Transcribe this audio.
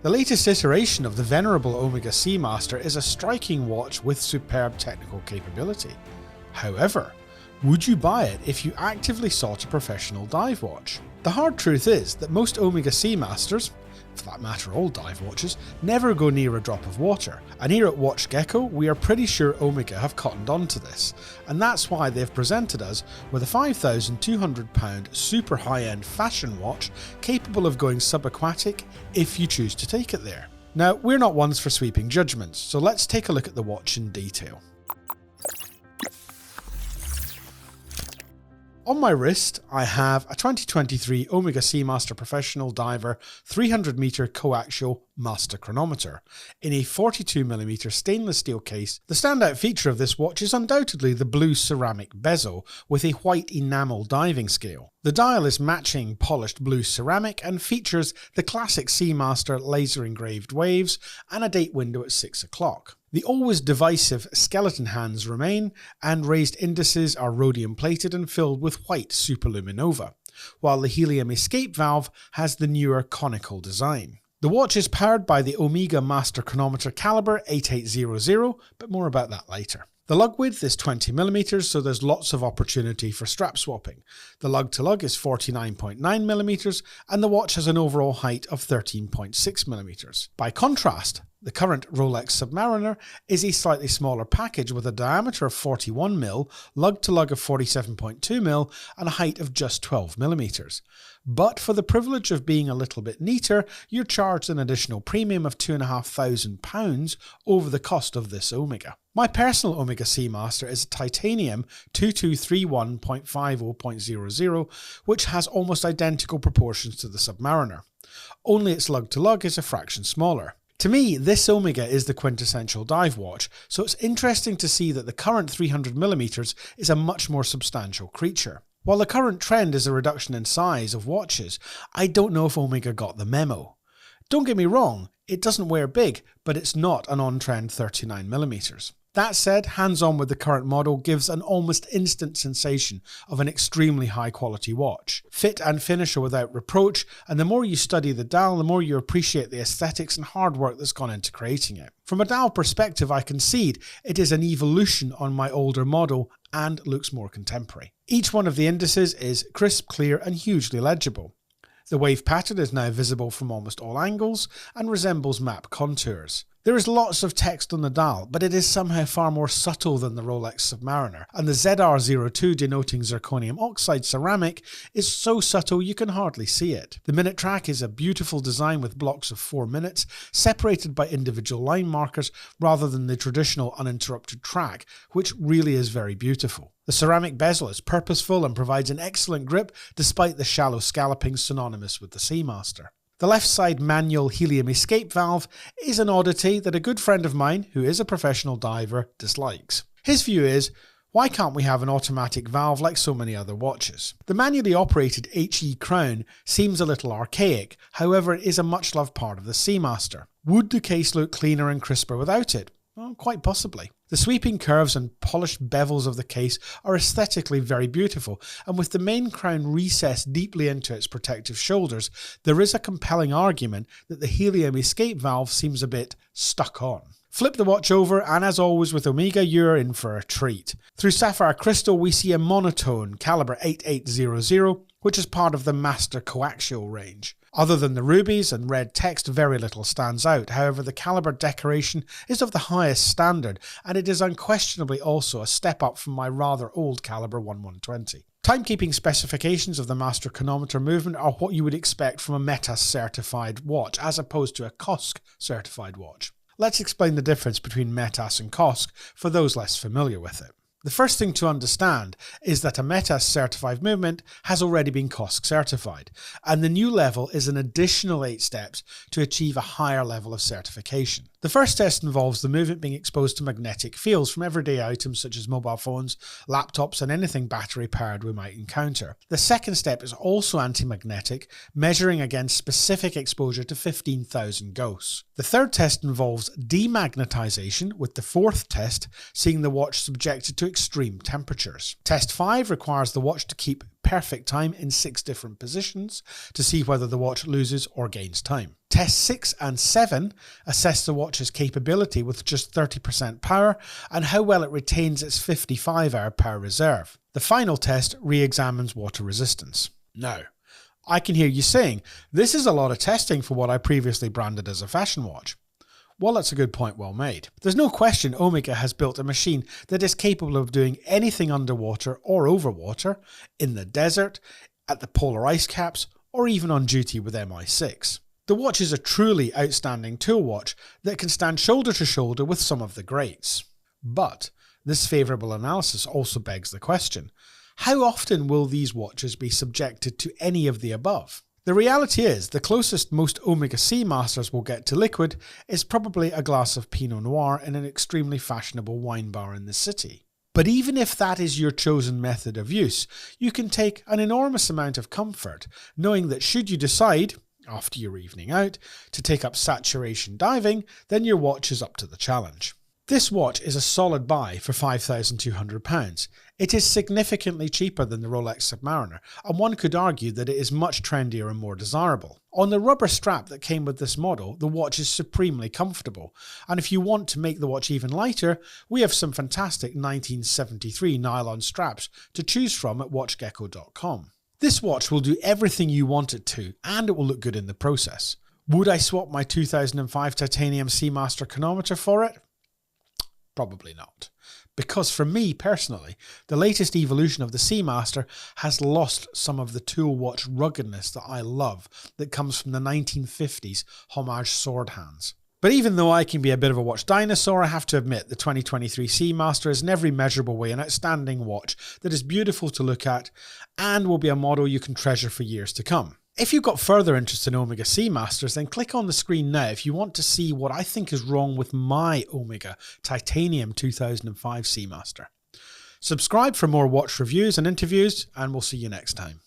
The latest iteration of the venerable Omega Seamaster is a striking watch with superb technical capability. However, would you buy it if you actively sought a professional dive watch? The hard truth is that most Omega Seamasters, for that matter all dive watches, never go near a drop of water, and here at WatchGecko we are pretty sure Omega have cottoned on to this, and that's why they've presented us with a £5,200 super high-end fashion watch capable of going subaquatic if you choose to take it there. Now, we're not ones for sweeping judgments, so let's take a look at the watch in detail. On my wrist, I have a 2023 Omega Seamaster Professional Diver 300 meter Co-Axial Master Chronometer in a 42mm stainless steel case. The standout feature of this watch is undoubtedly the blue ceramic bezel with a white enamel diving scale. The dial is matching polished blue ceramic and features the classic Seamaster laser engraved waves and a date window at 6 o'clock. The always divisive skeleton hands remain, and raised indices are rhodium plated and filled with white superluminova, while the helium escape valve has the newer conical design. The watch is powered by the Omega Master Chronometer caliber 8800, but more about that later. The lug width is 20mm, so there's lots of opportunity for strap swapping. The lug to lug is 49.9mm, and the watch has an overall height of 13.6mm. By contrast, the current Rolex Submariner is a slightly smaller package with a diameter of 41mm, lug to lug of 47.2mm, and a height of just 12mm. But for the privilege of being a little bit neater, you're charged an additional premium of £2,500 over the cost of this Omega. My personal Omega Seamaster is a titanium 2231.50.00, which has almost identical proportions to the Submariner. Only its lug to lug is a fraction smaller. To me, this Omega is the quintessential dive watch, so it's interesting to see that the current 300mm is a much more substantial creature. While the current trend is a reduction in size of watches, I don't know if Omega got the memo. Don't get me wrong, it doesn't wear big, but it's not an on-trend 39mm. That said, hands-on with the current model gives an almost instant sensation of an extremely high-quality watch. Fit and finish are without reproach, and the more you study the dial, the more you appreciate the aesthetics and hard work that's gone into creating it. From a dial perspective, I concede it is an evolution on my older model and looks more contemporary. Each one of the indices is crisp, clear, and hugely legible. The wave pattern is now visible from almost all angles and resembles map contours. There is lots of text on the dial, but it is somehow far more subtle than the Rolex Submariner, and the ZR02 denoting zirconium oxide ceramic is so subtle you can hardly see it. The minute track is a beautiful design with blocks of 4 minutes, separated by individual line markers rather than the traditional uninterrupted track, which really is very beautiful. The ceramic bezel is purposeful and provides an excellent grip despite the shallow scalloping synonymous with the Seamaster. The left side manual helium escape valve is an oddity that a good friend of mine, who is a professional diver, dislikes. His view is, why can't we have an automatic valve like so many other watches? The manually operated HE crown seems a little archaic, however it is a much loved part of the Seamaster. Would the case look cleaner and crisper without it? Well, quite possibly. The sweeping curves and polished bevels of the case are aesthetically very beautiful, and with the main crown recessed deeply into its protective shoulders, there is a compelling argument that the helium escape valve seems a bit stuck on. Flip the watch over, and as always with Omega, you're in for a treat. Through sapphire crystal, we see a monotone caliber 8800, which is part of the Master Coaxial range. Other than the rubies and red text, very little stands out. However, the caliber decoration is of the highest standard, and it is unquestionably also a step up from my rather old caliber 1120. Timekeeping specifications of the Master Chronometer movement are what you would expect from a METAS certified watch, as opposed to a COSC certified watch. Let's explain the difference between METAS and COSC for those less familiar with it. The first thing to understand is that a METAS certified movement has already been COSC certified, and the new level is an additional 8 steps to achieve a higher level of certification. The first test involves the movement being exposed to magnetic fields from everyday items such as mobile phones, laptops, and anything battery powered we might encounter. The second step is also anti-magnetic, measuring against specific exposure to 15,000 gauss. The third test involves demagnetization, with the fourth test seeing the watch subjected to extreme temperatures. Test 5 requires the watch to keep perfect time in 6 different positions to see whether the watch loses or gains time. Tests 6 and 7 assess the watch's capability with just 30% power and how well it retains its 55-hour power reserve. The final test re-examines water resistance. Now, I can hear you saying, this is a lot of testing for what I previously branded as a fashion watch. Well, that's a good point, well made. There's no question Omega has built a machine that is capable of doing anything underwater or over water, in the desert, at the polar ice caps, or even on duty with MI6. The watch is a truly outstanding tool watch that can stand shoulder to shoulder with some of the greats. But this favourable analysis also begs the question, how often will these watches be subjected to any of the above? The reality is, the closest most Omega Seamasters will get to liquid is probably a glass of Pinot Noir in an extremely fashionable wine bar in the city. But even if that is your chosen method of use, you can take an enormous amount of comfort knowing that should you decide, after your evening out, to take up saturation diving, then your watch is up to the challenge. This watch is a solid buy for £5,200. It is significantly cheaper than the Rolex Submariner, and one could argue that it is much trendier and more desirable. On the rubber strap that came with this model, the watch is supremely comfortable, and if you want to make the watch even lighter, we have some fantastic 1973 nylon straps to choose from at WatchGecko.com. This watch will do everything you want it to, and it will look good in the process. Would I swap my 2005 titanium Seamaster chronometer for it? Probably not. Because for me personally, the latest evolution of the Seamaster has lost some of the tool watch ruggedness that I love that comes from the 1950s homage sword hands. But even though I can be a bit of a watch dinosaur, I have to admit the 2023 Seamaster is in every measurable way an outstanding watch that is beautiful to look at and will be a model you can treasure for years to come. If you've got further interest in Omega Seamasters, then click on the screen now if you want to see what I think is wrong with my Omega Titanium 2005 Seamaster. Subscribe for more watch reviews and interviews, and we'll see you next time.